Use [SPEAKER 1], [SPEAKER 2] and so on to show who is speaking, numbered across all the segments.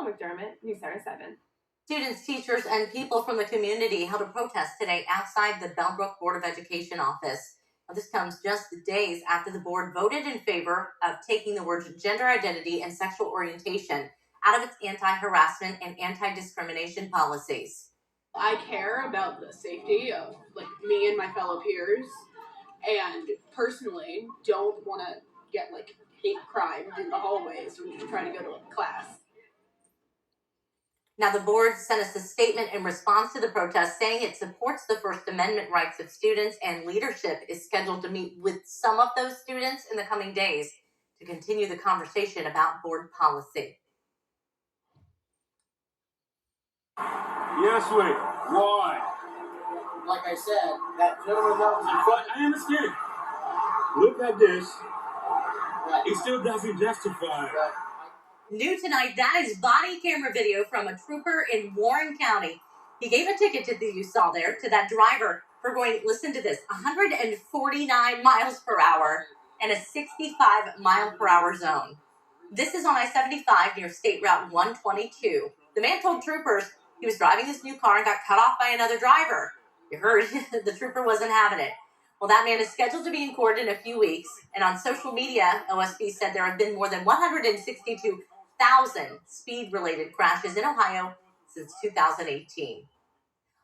[SPEAKER 1] McDermott, News Center 7.
[SPEAKER 2] Students, teachers, and people from the community held a protest today outside the Bellbrook Board of Education office. Now, this comes just days after the board voted in favor of taking the words gender identity and sexual orientation out of its anti-harassment and anti-discrimination policies.
[SPEAKER 3] I care about the safety of me and my fellow peers, and personally don't want to get hate crime in the hallways when you're trying to go to class.
[SPEAKER 2] Now, the board sent us a statement in response to the protest saying it supports the First Amendment rights of students, and leadership is scheduled to meet with some of those students in the coming days to continue the conversation about board policy.
[SPEAKER 4] Yes, wait. Why?
[SPEAKER 5] Like I said, that gentleman that was in front.
[SPEAKER 4] I understand. Look at this.
[SPEAKER 5] Right.
[SPEAKER 4] It still doesn't justify.
[SPEAKER 5] Right.
[SPEAKER 2] New tonight, that is body camera video from a trooper in Warren County. He gave a ticket you saw there to that driver for going, listen to this, 149 miles per hour in a 65 mile per hour zone. This is on I-75 near State Route 122. The man told troopers he was driving this new car and got cut off by another driver. You heard, the trooper wasn't having it. Well, that man is scheduled to be in court in a few weeks. And on social media, OSB said there have been more than 162,000 speed-related crashes in Ohio since 2018.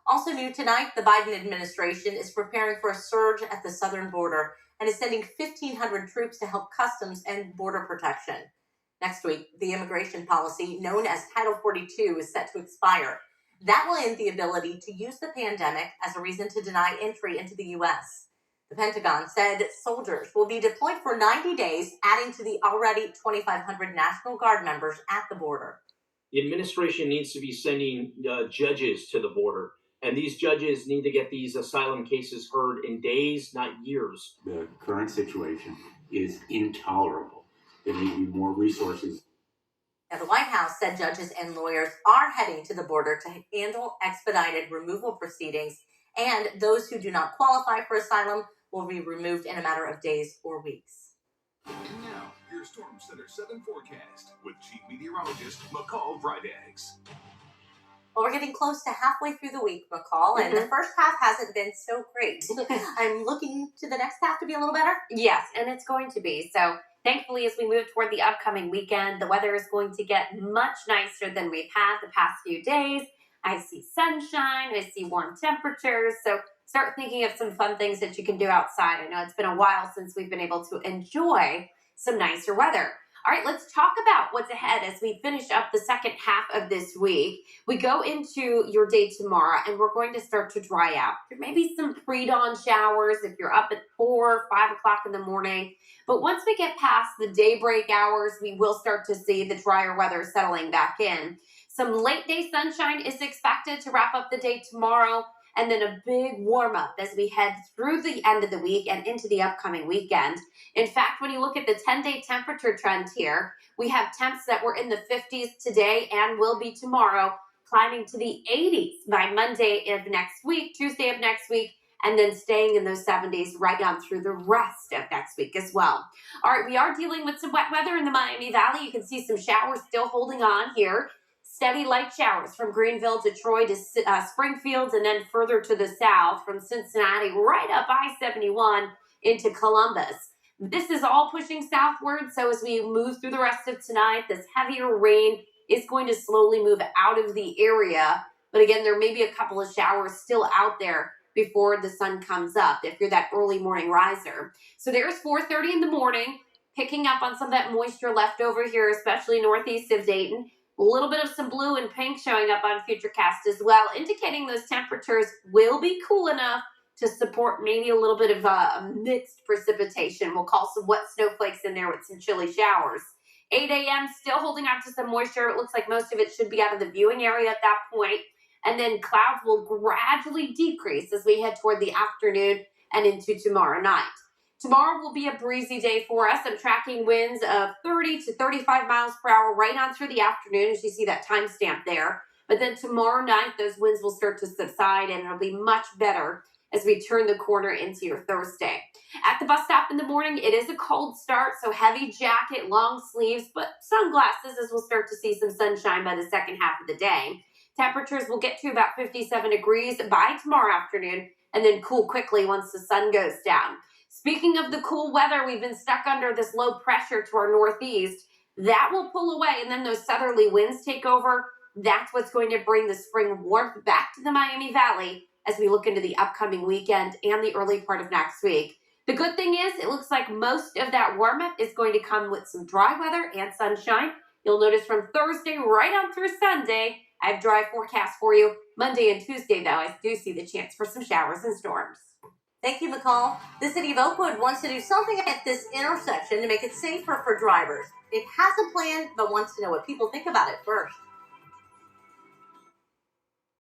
[SPEAKER 2] Also new tonight, the Biden administration is preparing for a surge at the southern border and is sending 1,500 troops to help customs and border protection. Next week, the immigration policy known as Title 42 is set to expire. That will end the ability to use the pandemic as a reason to deny entry into the U.S. The Pentagon said soldiers will be deployed for 90 days, adding to the already 2,500 National Guard members at the border.
[SPEAKER 6] The administration needs to be sending judges to the border, and these judges need to get these asylum cases heard in days, not years.
[SPEAKER 7] The current situation is intolerable. There need to be more resources.
[SPEAKER 2] Now, the White House said judges and lawyers are heading to the border to handle expedited removal proceedings, and those who do not qualify for asylum will be removed in a matter of days or weeks.
[SPEAKER 8] And now, your Storm Center 7 forecast with Chief Meteorologist McCall Vrydaghs.
[SPEAKER 2] Well, we're getting close to halfway through the week, McCall, and the first half hasn't been so great. I'm looking to the next half to be a little better.
[SPEAKER 9] Yes, and it's going to be. So thankfully, as we move toward the upcoming weekend, the weather is going to get much nicer than we've had the past few days. I see sunshine, I see warm temperatures, so start thinking of some fun things that you can do outside. I know it's been a while since we've been able to enjoy some nicer weather. All right, let's talk about what's ahead as we finish up the second half of this week. We go into your day tomorrow, and we're going to start to dry out. There may be some pre-dawn showers if you're up at 4 or 5 o'clock in the morning. But once we get past the daybreak hours, we will start to see the drier weather settling back in. Some late day sunshine is expected to wrap up the day tomorrow, and then a big warm up as we head through the end of the week and into the upcoming weekend. In fact, when you look at the 10-day temperature trend here, we have temps that were in the 50s today and will be tomorrow, climbing to the 80s by Monday of next week, Tuesday of next week, and then staying in those 70s right on through the rest of next week as well. All right, we are dealing with some wet weather in the Miami Valley. You can see some showers still holding on here. Steady light showers from Greenville to Troy to Springfield, and then further to the south from Cincinnati right up I-71 into Columbus. This is all pushing southward, so as we move through the rest of tonight, this heavier rain is going to slowly move out of the area. But again, there may be a couple of showers still out there before the sun comes up if you're that early morning riser. So there's 4:30 in the morning, picking up on some of that moisture left over here, especially northeast of Dayton. A little bit of some blue and pink showing up on Futurecast as well, indicating those temperatures will be cool enough to support maybe a little bit of mixed precipitation. We'll call some wet snowflakes in there with some chilly showers. 8 a.m. still holding on to some moisture. It looks like most of it should be out of the viewing area at that point. And then clouds will gradually decrease as we head toward the afternoon and into tomorrow night. Tomorrow will be a breezy day for us. I'm tracking winds of 30 to 35 miles per hour right on through the afternoon, as you see that timestamp there. But then tomorrow night, those winds will start to subside, and it'll be much better as we turn the corner into your Thursday. At the bus stop in the morning, it is a cold start, so heavy jacket, long sleeves, but sunglasses as we'll start to see some sunshine by the second half of the day. Temperatures will get to about 57 degrees by tomorrow afternoon and then cool quickly once the sun goes down. Speaking of the cool weather, we've been stuck under this low pressure to our northeast. That will pull away, and then those southerly winds take over. That's what's going to bring the spring warmth back to the Miami Valley as we look into the upcoming weekend and the early part of next week. The good thing is it looks like most of that warm-up is going to come with some dry weather and sunshine. You'll notice from Thursday right on through Sunday, I have dry forecasts for you. Monday and Tuesday, though, I do see the chance for some showers and storms.
[SPEAKER 2] Thank you, McCall. The city of Oakwood wants to do something at this intersection to make it safer for drivers. It has a plan, but wants to know what people think about it first.